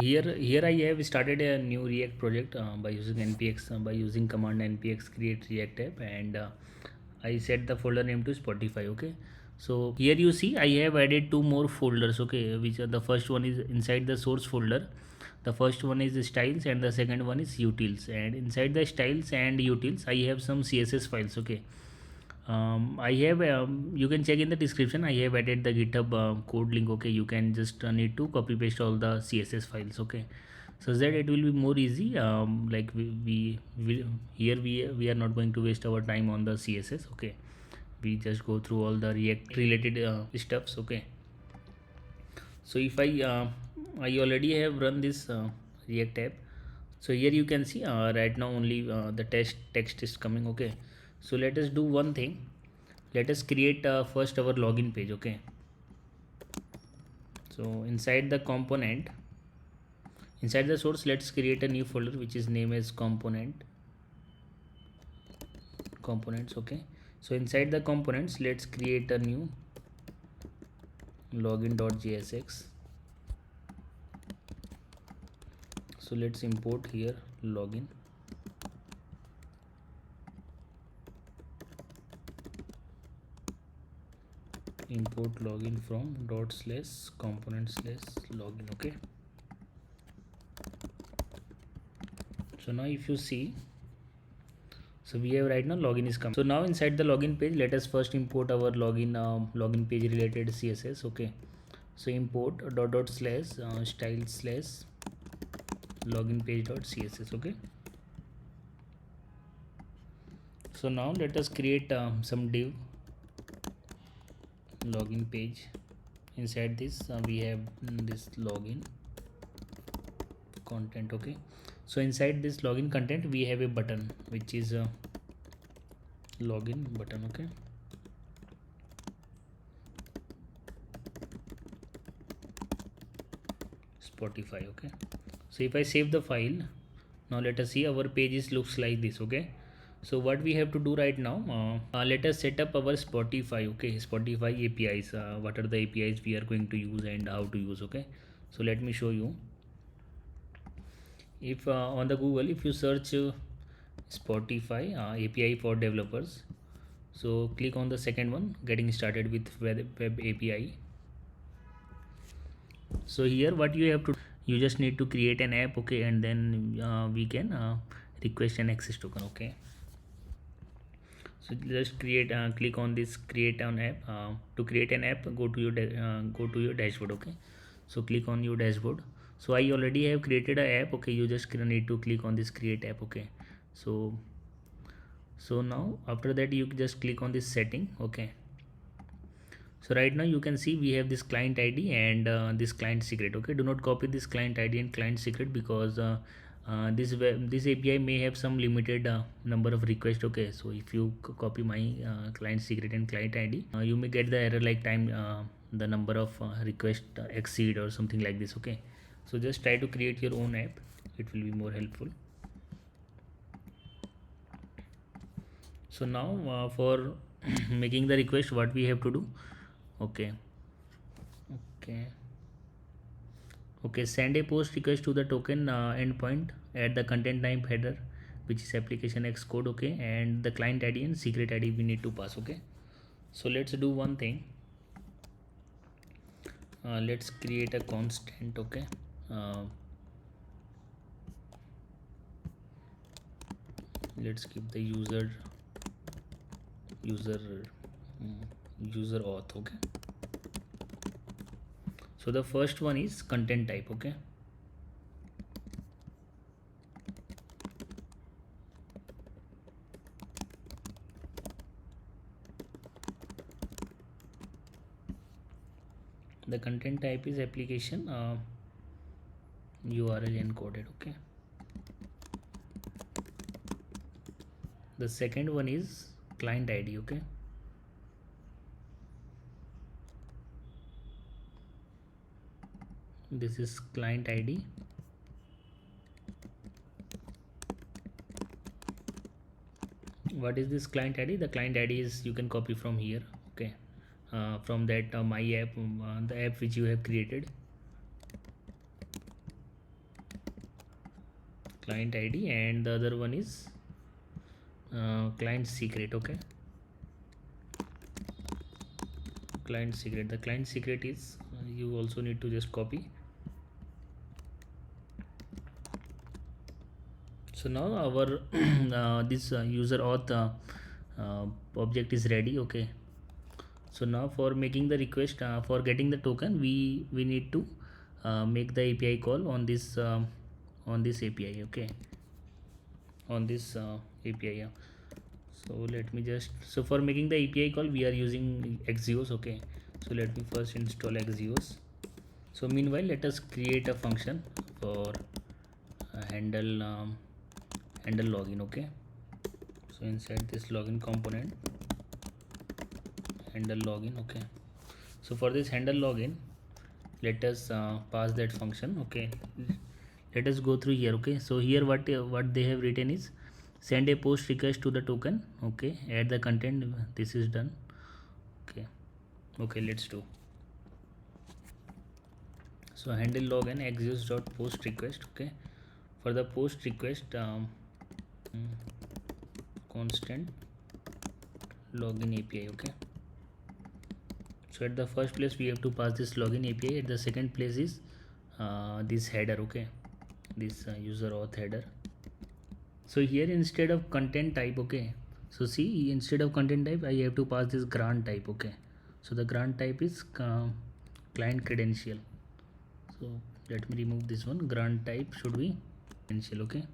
Here I have started a new React project by using npx by using command npx create react app, and I set the folder name to Spotify. Okay, so here you see I have added two more folders. Okay, which are the first one is inside the source folder. The first one is styles and the second one is utils, and inside the styles and utils I have some css files. Okay, I have you can check in the description. I have added the GitHub code link. Okay, you can just need to copy paste all the CSS files. Okay, so that it will be more easy. Like we here we are not going to waste our time on the CSS. Okay, we just go through all the React related stuffs. Okay, so if I already have run this React app. So here you can see right now only the text is coming. Okay, so let us do one thing. Let us create first our login page. Okay, so inside the component, inside the source, let's create a new folder which is name as components. Okay, so inside the components, let's create a new login.jsx. So let's import here login, import login from dot slash component slash login. Okay, so now if you see, so we have right now login is coming. So now inside the login page, let us first import our login page related CSS. Okay, so import dot slash style slash login page dot css. Okay, so now let us create some div login page. Inside this we have this login content. Okay, so inside this login content we have a button which is a login button. Okay, Spotify. Okay, so if I save the file, now let us see our pages looks like this. Okay, so what we have to do right now, let us set up our Spotify. Okay, Spotify APIs. What are the APIs we are going to use and how to use? Okay, so let me show you. If on the Google, if you search Spotify API for developers, so click on the second one, getting started with web API. So here what you have to, you just need to create an app. Okay, and then we can request an access token. Okay, so just create click on this create an app. To create an app, go to your go to your dashboard. Okay, so click on your dashboard. So I already have created an app. Okay, you just need to click on this create app. Okay, so now after that you just click on this setting. Okay, so right now you can see we have this client ID and this client secret. Okay, do not copy this client ID and client secret because this API may have some limited number of requests. Okay, so if you copy my client secret and client ID, you may get the error like time the number of request exceed or something like this. Okay, so just try to create your own app, it will be more helpful. So now for making the request, what we have to do? Okay, okay, okay, send a post request to the token endpoint at the content type header, which is application X code. Okay, and the client ID and secret ID we need to pass. Okay, so let's do one thing. Let's create a constant. Okay, uh, let's keep the user mm, user auth. Okay, so the first one is content type. Okay, the content type is application URL encoded. Okay, the second one is client ID. Okay, this is client ID. What is this client ID? The client ID is, you can copy from here. Okay, from that my app, the app which you have created. client ID, and the other one is client secret. Okay, client secret. The client secret is you also need to just copy. So now our this user auth object is ready. Okay, so now for making the request, for getting the token, we need to make the API call on this API. Okay, on this API. Yeah. So let me just, so for making the API call we are using Axios. Okay, so let me first install Axios. So meanwhile let us create a function for handle login. Okay, so inside this login component, handle login. Okay, so for this handle login, let us pass that function. Okay, let us go through here. Okay, so here what they have written is send a post request to the token. Okay, add the content. This is done. Okay, okay, let's do. So handle login Axios dot post request. Okay, for the post request, constant login API. Okay, so at the first place we have to pass this login API. At the second place is this header. Okay, this user auth header. So here instead of content type, okay, so see, instead of content type I have to pass this grant type. Okay, so the grant type is client credential. So let me remove this one. Grant type should be credential. Okay,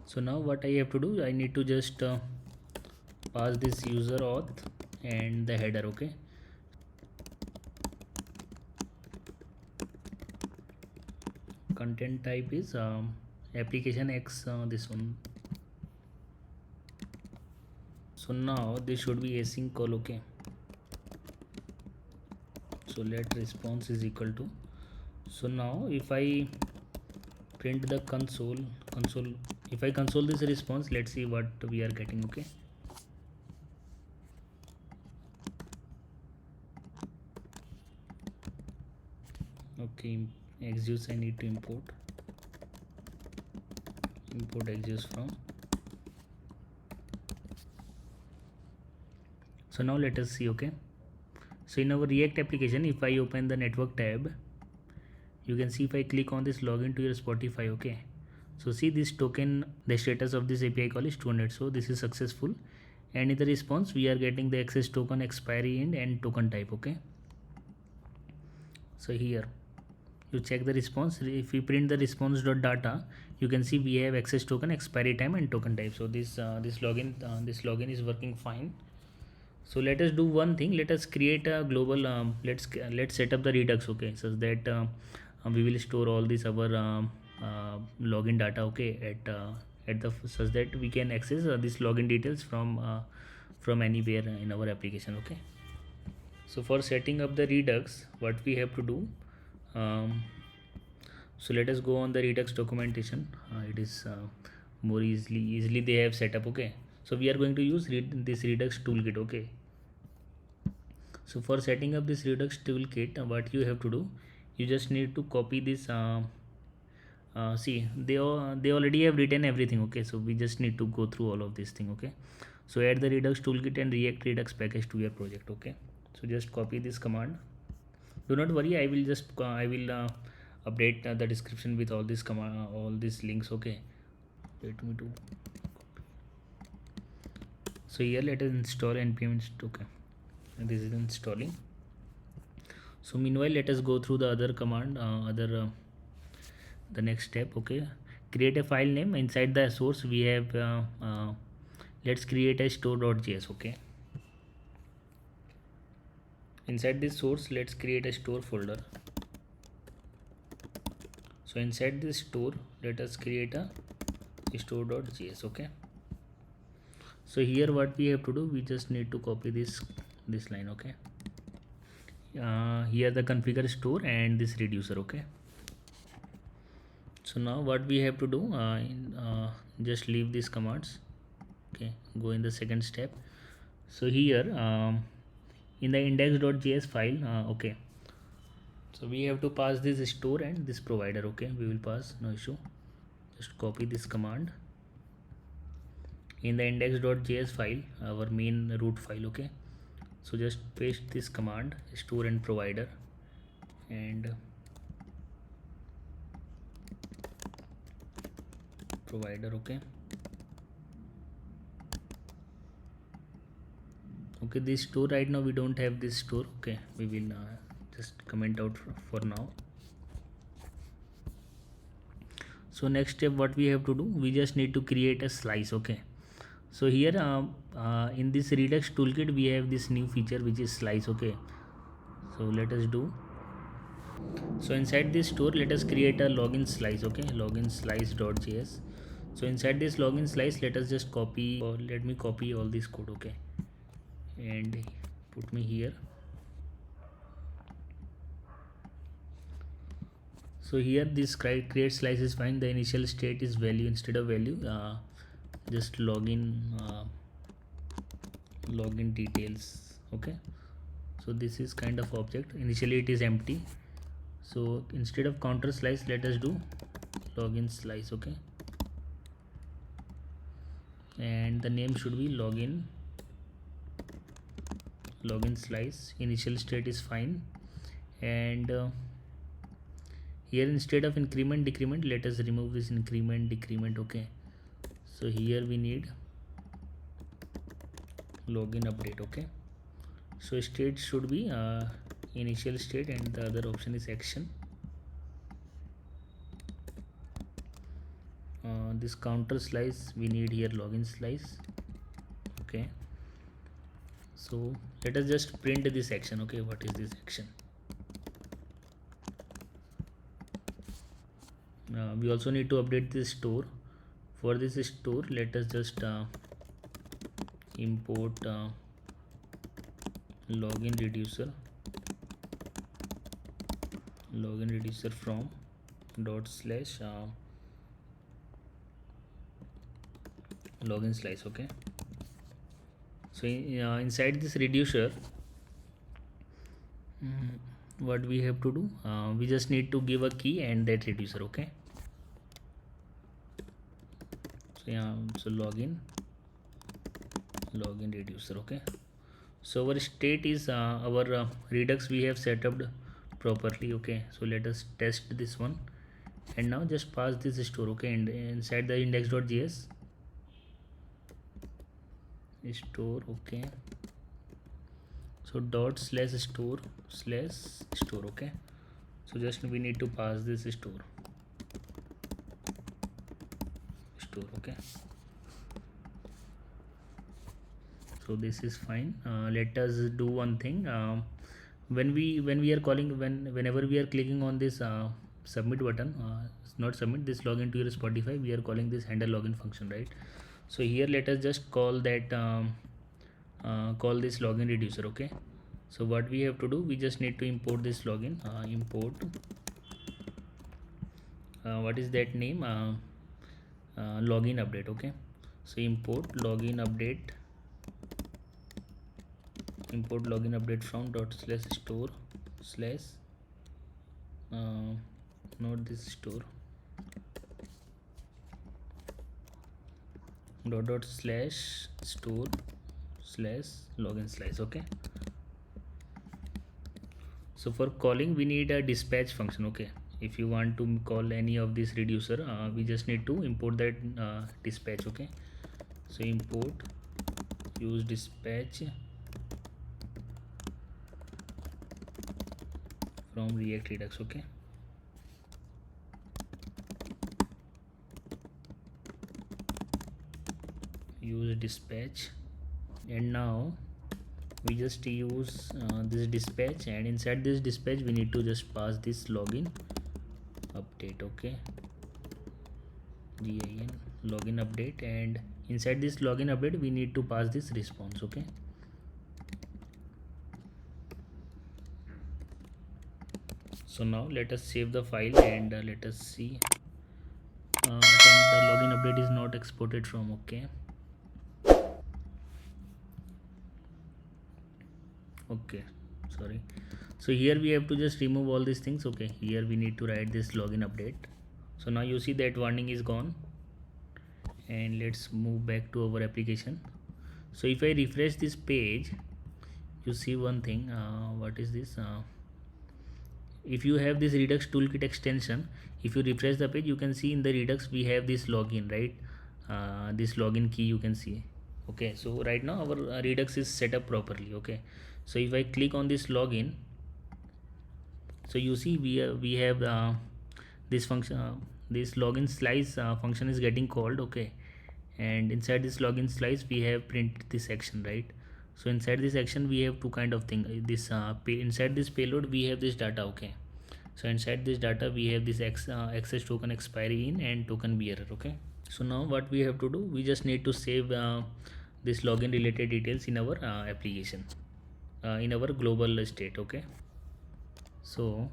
so now what I have to do, I need to just pass this user auth and the header. Okay, content type is application X, this one. So now this should be async call. Okay, so let response is equal to, so now if I print the console, if I console this response, let's see what we are getting. Okay, okay, Axios I need to import Axios from. So now let us see. Okay, so in our React application, if I open the network tab, you can see if I click on this login to your Spotify. Okay, so see this token, the status of this API call is 200. So this is successful, and in the response we are getting the access token, expiry end, and token type. Okay, so here you check the response. If we print the response.data, you can see we have access token, expiry time, and token type. So this login is working fine. So let us do one thing. Let us create a global. Let's set up the Redux. Okay, so that we will store all this our login data. Okay, at the such that we can access this login details from anywhere in our application. Okay. So for setting up the Redux, what we have to do. So let us go on the Redux documentation. It is more easily they have set up. Okay, so we are going to use this Redux toolkit. Okay, so for setting up this Redux toolkit, what you have to do, you just need to copy this. See, they already have written everything. Okay, so we just need to go through all of this thing. Okay, so add the Redux toolkit and React Redux package to your project. Okay, so just copy this command. Do not worry, I will just update the description with all this command, all these links. Okay, let me do. So here let us install npm. Okay, and this is installing. So meanwhile let us go through the other command, the next step. Okay, create a file name. Inside the source we have let's create a store.js. Okay, inside this source let's create a store folder. So inside this store let us create a store.js. Okay, so here what we have to do, we just need to copy this line. Okay, here the configure store and this reducer. Okay, so now what we have to do, just leave these commands. Okay, go in the second step. So here in the index.js file, okay, So we have to pass this store and this provider. Okay, we will pass, no issue. Just copy this command in the index.js file, our main root file. Okay, so just paste this command, store and provider, and provider. Okay, okay, this store right now we don't have this store. Okay, we will just comment out for now. So next step, what we have to do, we just need to create a slice. Okay, so here in this Redux toolkit we have this new feature which is slice. Okay, so let us do. So inside this store, let us create a login slice. Okay, login slice.js. So inside this login slice, let us just copy, or let me copy all this code. Okay, and put me here. So here this create slice is fine. The initial state is value. Instead of value, just login details. Okay, so this is kind of object. Initially it is empty. So instead of counter slice, let us do login slice. Okay, and the name should be login slice. Initial state is fine, and here instead of increment decrement, let us remove this increment decrement. Okay, so here we need login update. Okay, so state should be initial state, and the other option is action. This counter slice we need here login slice. Okay, so let us just print this action. Okay, what is this action? We also need to update this store. For this store, let us just import login reducer from dot slash login slice. Okay, so inside this reducer, what we have to do, we just need to give a key and that reducer. Okay, so yeah, so login reducer. Okay, so our state is our Redux we have set up properly. Okay, so let us test this one, and now just pass this store. Okay, and inside the index.js store. Okay, so dot slash store. Okay, so just we need to pass this store. Okay, so this is fine. Let us do one thing. When we are calling, whenever we are clicking on this submit button, not submit, this login to your Spotify, we are calling this handle login function, right? So here let us just call that call this login reducer. Okay, so what we have to do, we just need to import this login. Import what is that name? Login update. Okay, so import login update from dot slash store slash not this store dot slash store slash login slice. Okay, so for calling we need a dispatch function. Okay, if you want to call any of this reducer, we just need to import that dispatch. Okay, so import use dispatch from React Redux. Okay, use dispatch, and now we just use this dispatch, and inside this dispatch we need to just pass this login update. Okay, gin login update, and inside this login update we need to pass this response. Okay, so now let us save the file, and let us see. Then the login update is not exported from. Okay, okay, sorry. So here we have to just remove all these things. Okay, here we need to write this login update. So now you see that warning is gone, and let's move back to our application. So if I refresh this page, you see one thing. What is this? If you have this Redux toolkit extension, if you refresh the page, you can see in the Redux we have this login, right? This login key you can see. Okay, so right now our Redux is set up properly. Okay, so if I click on this login, so you see we have this function, this login slice function is getting called. Okay, and inside this login slice we have print this action, right? So inside this action we have two kind of thing. This inside this payload we have this data. Okay, so inside this data we have this access token expiry in and token bearer. Okay, so now what we have to do, we just need to save this login related details in our application, in our global state. Okay, so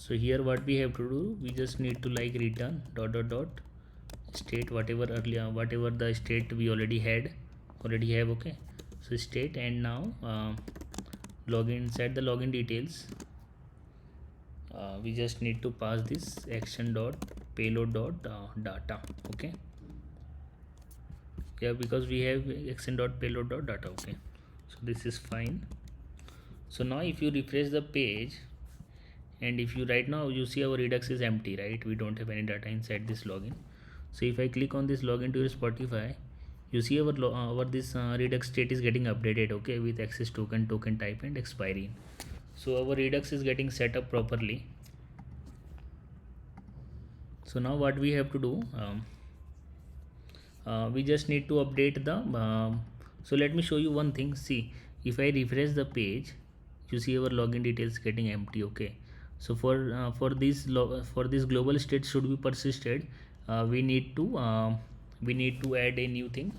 here what we have to do, we just need to like return dot dot dot state whatever earlier, whatever the state we already have. Okay, so state, and now login, inside the login details we just need to pass this action dot payload dot data. Okay, yeah, because we have action dot payload dot data. Okay, so this is fine. So now if you refresh the page, and if you right now you see our Redux is empty, right? We don't have any data inside this login. So if I click on this login to your Spotify, you see our this Redux state is getting updated. Okay, with access token, token type, and expiry. So our Redux is getting set up properly. So now what we have to do, we just need to update the so let me show you one thing. See, if I refresh the page, you see our login details getting empty. Okay, so for this global state should be persisted, we need to add a new thing.